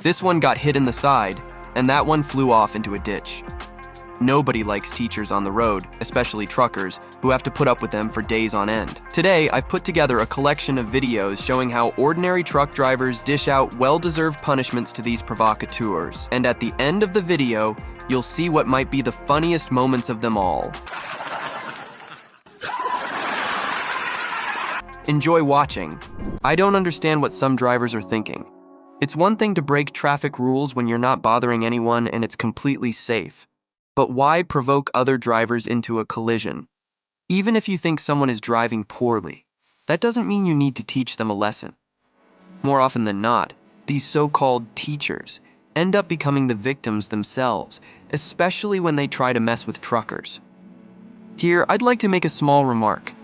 This one got hit in the side, and that one flew off into a ditch. Nobody likes teachers on the road, especially truckers, who have to put up with them for days on end. Today, I've put together a collection of videos showing how ordinary truck drivers dish out well-deserved punishments to these provocateurs. And at the end of the video, you'll see what might be the funniest moments of them all. Enjoy watching. I don't understand what some drivers are thinking. It's one thing to break traffic rules when you're not bothering anyone and it's completely safe. But why provoke other drivers into a collision? Even if you think someone is driving poorly, that doesn't mean you need to teach them a lesson. More often than not, these so-called teachers end up becoming the victims themselves, especially when they try to mess with truckers. Here, I'd like to make a small remark.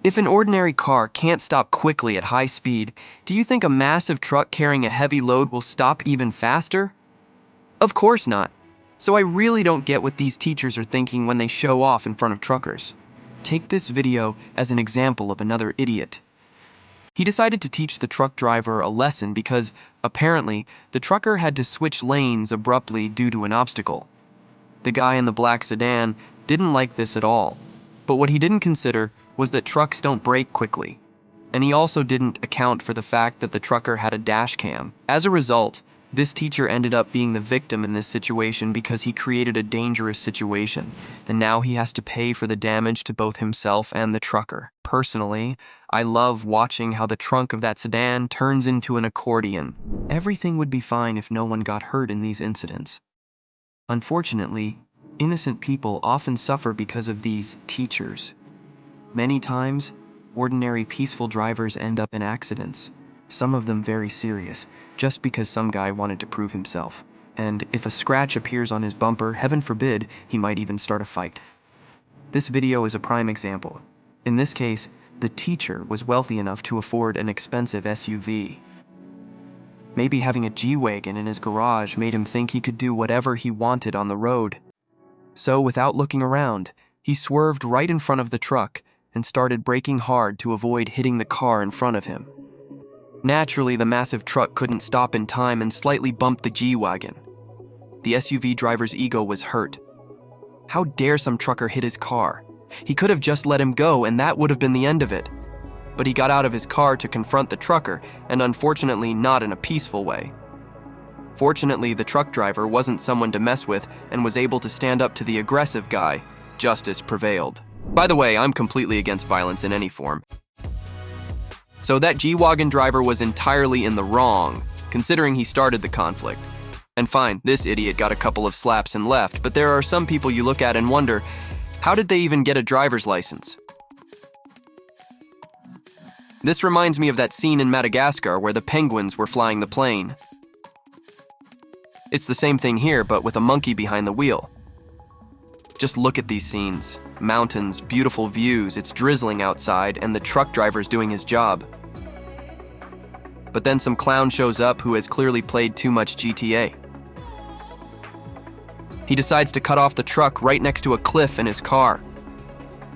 If an ordinary car can't stop quickly at high speed, do you think a massive truck carrying a heavy load will stop even faster? Of course not. So I really don't get what these teachers are thinking when they show off in front of truckers. Take this video as an example of another idiot. He decided to teach the truck driver a lesson because, apparently, the trucker had to switch lanes abruptly due to an obstacle. The guy in the black sedan didn't like this at all, but what he didn't consider was that trucks don't brake quickly, and he also didn't account for the fact that the trucker had a dash cam. As a result, this teacher ended up being the victim in this situation because he created a dangerous situation, and now he has to pay for the damage to both himself and the trucker. Personally, I love watching how the trunk of that sedan turns into an accordion. Everything would be fine if no one got hurt in these incidents. Unfortunately, innocent people often suffer because of these teachers. Many times, ordinary peaceful drivers end up in accidents, some of them very serious, just because some guy wanted to prove himself. And if a scratch appears on his bumper, heaven forbid, he might even start a fight. This video is a prime example. In this case, the teacher was wealthy enough to afford an expensive SUV. Maybe having a G-Wagon in his garage made him think he could do whatever he wanted on the road. So without looking around, he swerved right in front of the truck and started braking hard to avoid hitting the car in front of him. Naturally, the massive truck couldn't stop in time and slightly bumped the G-Wagon. The SUV driver's ego was hurt. How dare some trucker hit his car? He could have just let him go and that would have been the end of it. But he got out of his car to confront the trucker, and unfortunately not in a peaceful way. Fortunately, the truck driver wasn't someone to mess with and was able to stand up to the aggressive guy. Justice prevailed. By the way, I'm completely against violence in any form. So that G-Wagon driver was entirely in the wrong, considering he started the conflict. And fine, this idiot got a couple of slaps and left, but there are some people you look at and wonder, how did they even get a driver's license? This reminds me of that scene in Madagascar where the penguins were flying the plane. It's the same thing here, but with a monkey behind the wheel. Just look at these scenes. Mountains, beautiful views, it's drizzling outside, and the truck driver's doing his job. But then some clown shows up who has clearly played too much GTA. He decides to cut off the truck right next to a cliff in his car.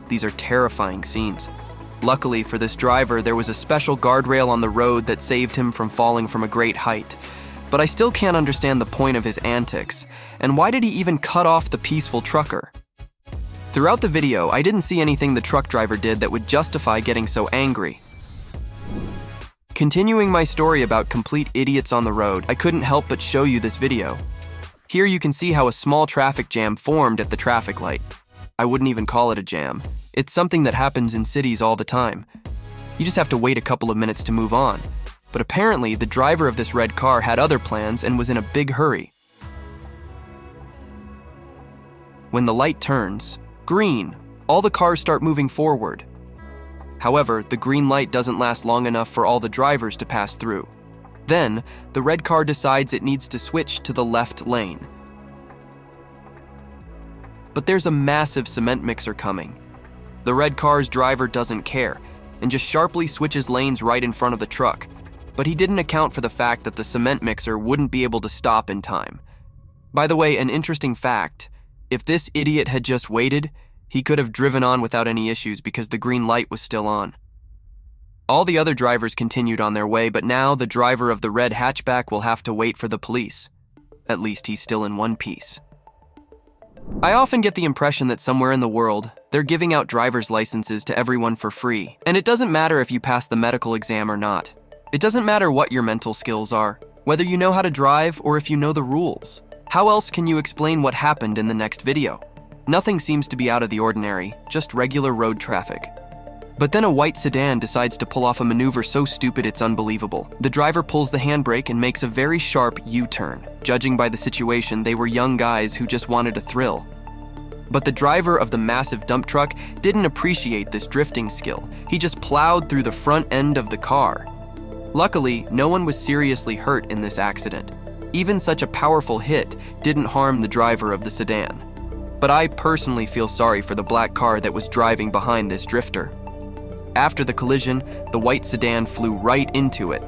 These are terrifying scenes. Luckily for this driver, there was a special guardrail on the road that saved him from falling from a great height. But I still can't understand the point of his antics, and why did he even cut off the peaceful trucker? Throughout the video, I didn't see anything the truck driver did that would justify getting so angry. Continuing my story about complete idiots on the road, I couldn't help but show you this video. Here you can see how a small traffic jam formed at the traffic light. I wouldn't even call it a jam. It's something that happens in cities all the time. You just have to wait a couple of minutes to move on. But apparently, the driver of this red car had other plans and was in a big hurry. When the light turns green, all the cars start moving forward. However, the green light doesn't last long enough for all the drivers to pass through. Then, the red car decides it needs to switch to the left lane. But there's a massive cement mixer coming. The red car's driver doesn't care and just sharply switches lanes right in front of the truck. But he didn't account for the fact that the cement mixer wouldn't be able to stop in time. By the way, an interesting fact, if this idiot had just waited, he could have driven on without any issues because the green light was still on. All the other drivers continued on their way, but now the driver of the red hatchback will have to wait for the police. At least he's still in one piece. I often get the impression that somewhere in the world, they're giving out driver's licenses to everyone for free. And it doesn't matter if you pass the medical exam or not. It doesn't matter what your mental skills are, whether you know how to drive or if you know the rules. How else can you explain what happened in the next video? Nothing seems to be out of the ordinary, just regular road traffic. But then a white sedan decides to pull off a maneuver so stupid it's unbelievable. The driver pulls the handbrake and makes a very sharp U-turn. Judging by the situation, they were young guys who just wanted a thrill. But the driver of the massive dump truck didn't appreciate this drifting skill. He just plowed through the front end of the car. Luckily, no one was seriously hurt in this accident. Even such a powerful hit didn't harm the driver of the sedan. But I personally feel sorry for the black car that was driving behind this drifter. After the collision, the white sedan flew right into it.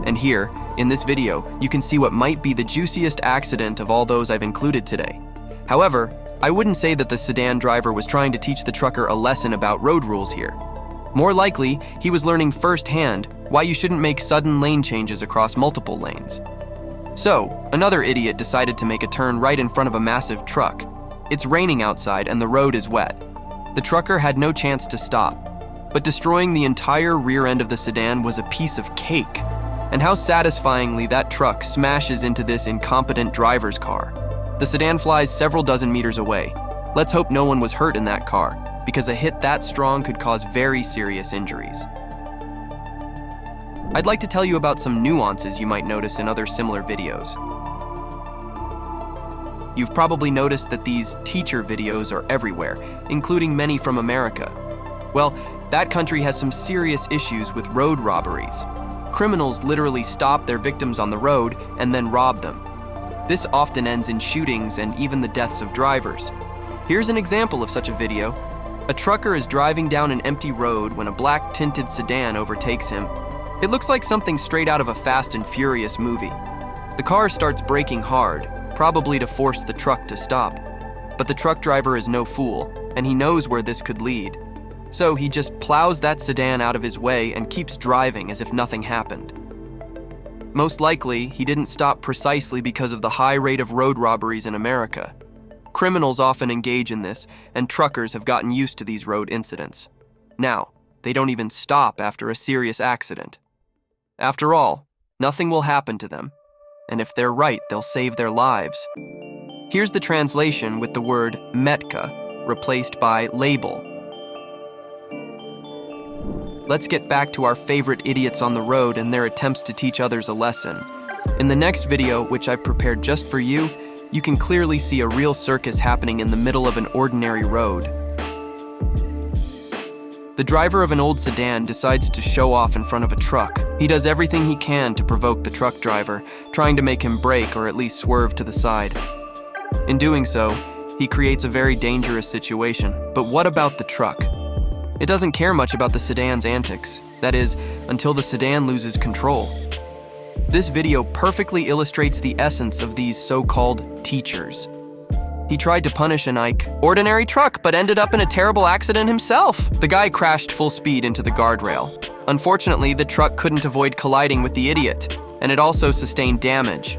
And here, in this video, you can see what might be the juiciest accident of all those I've included today. However, I wouldn't say that the sedan driver was trying to teach the trucker a lesson about road rules here. More likely, he was learning firsthand why you shouldn't make sudden lane changes across multiple lanes. So, another idiot decided to make a turn right in front of a massive truck. It's raining outside and the road is wet. The trucker had no chance to stop. But destroying the entire rear end of the sedan was a piece of cake. And how satisfyingly that truck smashes into this incompetent driver's car. The sedan flies several dozen meters away. Let's hope no one was hurt in that car, because a hit that strong could cause very serious injuries. I'd like to tell you about some nuances you might notice in other similar videos. You've probably noticed that these teacher videos are everywhere, including many from America. Well, that country has some serious issues with road robberies. Criminals literally stop their victims on the road and then rob them. This often ends in shootings and even the deaths of drivers. Here's an example of such a video. A trucker is driving down an empty road when a black tinted sedan overtakes him. It looks like something straight out of a Fast and Furious movie. The car starts braking hard, probably to force the truck to stop. But the truck driver is no fool, and he knows where this could lead. So he just plows that sedan out of his way and keeps driving as if nothing happened. Most likely, he didn't stop precisely because of the high rate of road robberies in America. Criminals often engage in this, and truckers have gotten used to these road incidents. Now, they don't even stop after a serious accident. After all, nothing will happen to them, and if they're right, they'll save their lives. Here's the translation with the word metka replaced by label. Let's get back to our favorite idiots on the road and their attempts to teach others a lesson. In the next video, which I've prepared just for you, you can clearly see a real circus happening in the middle of an ordinary road. The driver of an old sedan decides to show off in front of a truck. He does everything he can to provoke the truck driver, trying to make him brake or at least swerve to the side. In doing so, he creates a very dangerous situation. But what about the truck? It doesn't care much about the sedan's antics. That is, until the sedan loses control. This video perfectly illustrates the essence of these so-called teachers. He tried to punish an ordinary truck, but ended up in a terrible accident himself. The guy crashed full speed into the guardrail. Unfortunately, the truck couldn't avoid colliding with the idiot, and it also sustained damage.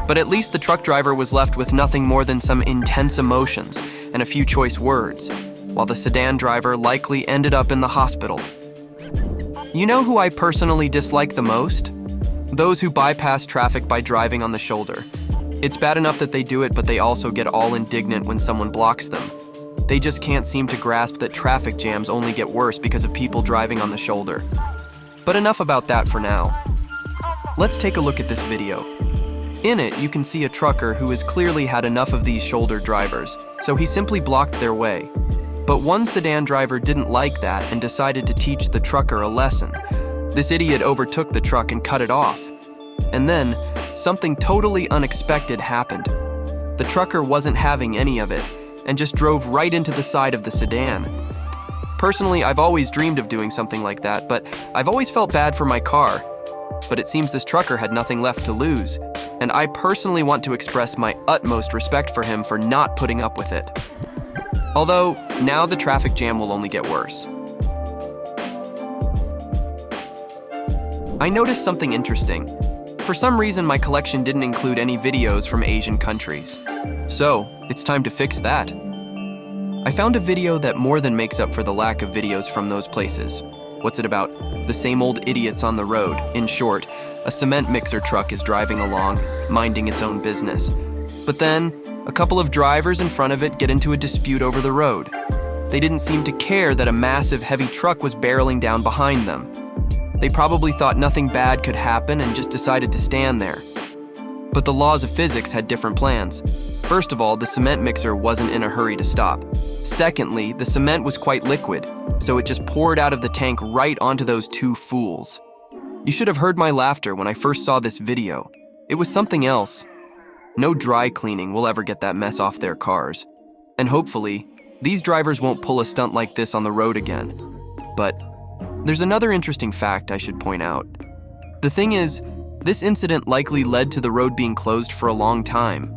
But at least the truck driver was left with nothing more than some intense emotions and a few choice words, while the sedan driver likely ended up in the hospital. You know who I personally dislike the most? Those who bypass traffic by driving on the shoulder. It's bad enough that they do it, but they also get all indignant when someone blocks them. They just can't seem to grasp that traffic jams only get worse because of people driving on the shoulder. But enough about that for now. Let's take a look at this video. In it, you can see a trucker who has clearly had enough of these shoulder drivers, so he simply blocked their way. But one sedan driver didn't like that and decided to teach the trucker a lesson. This idiot overtook the truck and cut it off. And then, something totally unexpected happened. The trucker wasn't having any of it and just drove right into the side of the sedan. Personally, I've always dreamed of doing something like that, but I've always felt bad for my car. But it seems this trucker had nothing left to lose, and I personally want to express my utmost respect for him for not putting up with it. Although, now the traffic jam will only get worse. I noticed something interesting. For some reason, my collection didn't include any videos from Asian countries. So, it's time to fix that. I found a video that more than makes up for the lack of videos from those places. What's it about? The same old idiots on the road. In short, a cement mixer truck is driving along, minding its own business. But then, a couple of drivers in front of it get into a dispute over the road. They didn't seem to care that a massive heavy truck was barreling down behind them. They probably thought nothing bad could happen and just decided to stand there. But the laws of physics had different plans. First of all, the cement mixer wasn't in a hurry to stop. Secondly, the cement was quite liquid, so it just poured out of the tank right onto those two fools. You should have heard my laughter when I first saw this video. It was something else. No dry cleaning will ever get that mess off their cars. And hopefully, these drivers won't pull a stunt like this on the road again. But there's another interesting fact I should point out. The thing is, this incident likely led to the road being closed for a long time.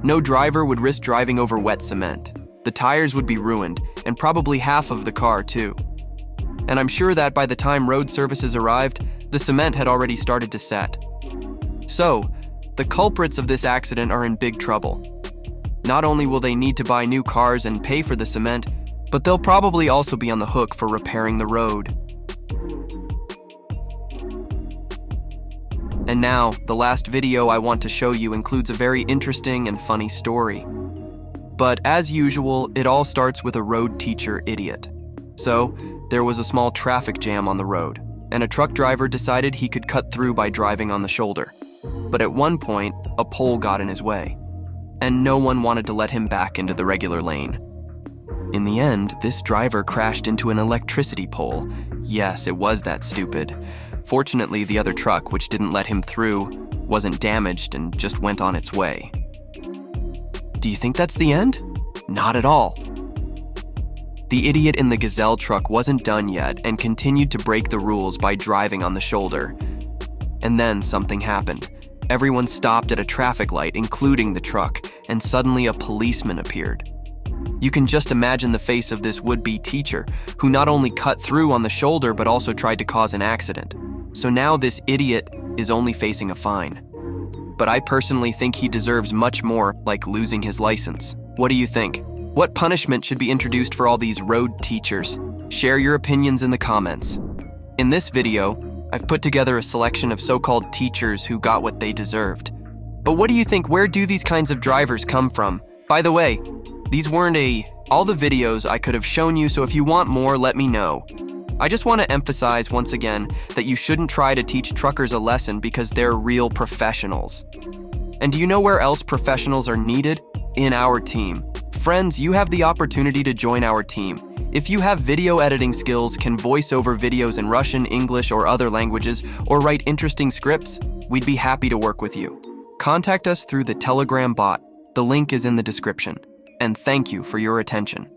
No driver would risk driving over wet cement. The tires would be ruined, and probably half of the car too. And I'm sure that by the time road services arrived, the cement had already started to set. So, the culprits of this accident are in big trouble. Not only will they need to buy new cars and pay for the cement, but they'll probably also be on the hook for repairing the road. And now, the last video I want to show you includes a very interesting and funny story. But as usual, it all starts with a road teacher idiot. So, there was a small traffic jam on the road, and a truck driver decided he could cut through by driving on the shoulder. But at one point, a pole got in his way, and no one wanted to let him back into the regular lane. In the end, this driver crashed into an electricity pole. Yes, it was that stupid. Fortunately, the other truck, which didn't let him through, wasn't damaged and just went on its way. Do you think that's the end? Not at all. The idiot in the gazelle truck wasn't done yet and continued to break the rules by driving on the shoulder. And then something happened. Everyone stopped at a traffic light, including the truck, and suddenly a policeman appeared. You can just imagine the face of this would-be teacher, who not only cut through on the shoulder but also tried to cause an accident. So now this idiot is only facing a fine. But I personally think he deserves much more, like losing his license. What do you think? What punishment should be introduced for all these road teachers? Share your opinions in the comments. In this video, I've put together a selection of so-called teachers who got what they deserved. But what do you think? Where do these kinds of drivers come from? By the way, these weren't all the videos I could have shown you, so if you want more, let me know. I just want to emphasize once again that you shouldn't try to teach truckers a lesson because they're real professionals. And do you know where else professionals are needed? In our team. Friends, you have the opportunity to join our team. If you have video editing skills, can voice over videos in Russian, English, or other languages, or write interesting scripts, we'd be happy to work with you. Contact us through the Telegram bot. The link is in the description. And thank you for your attention.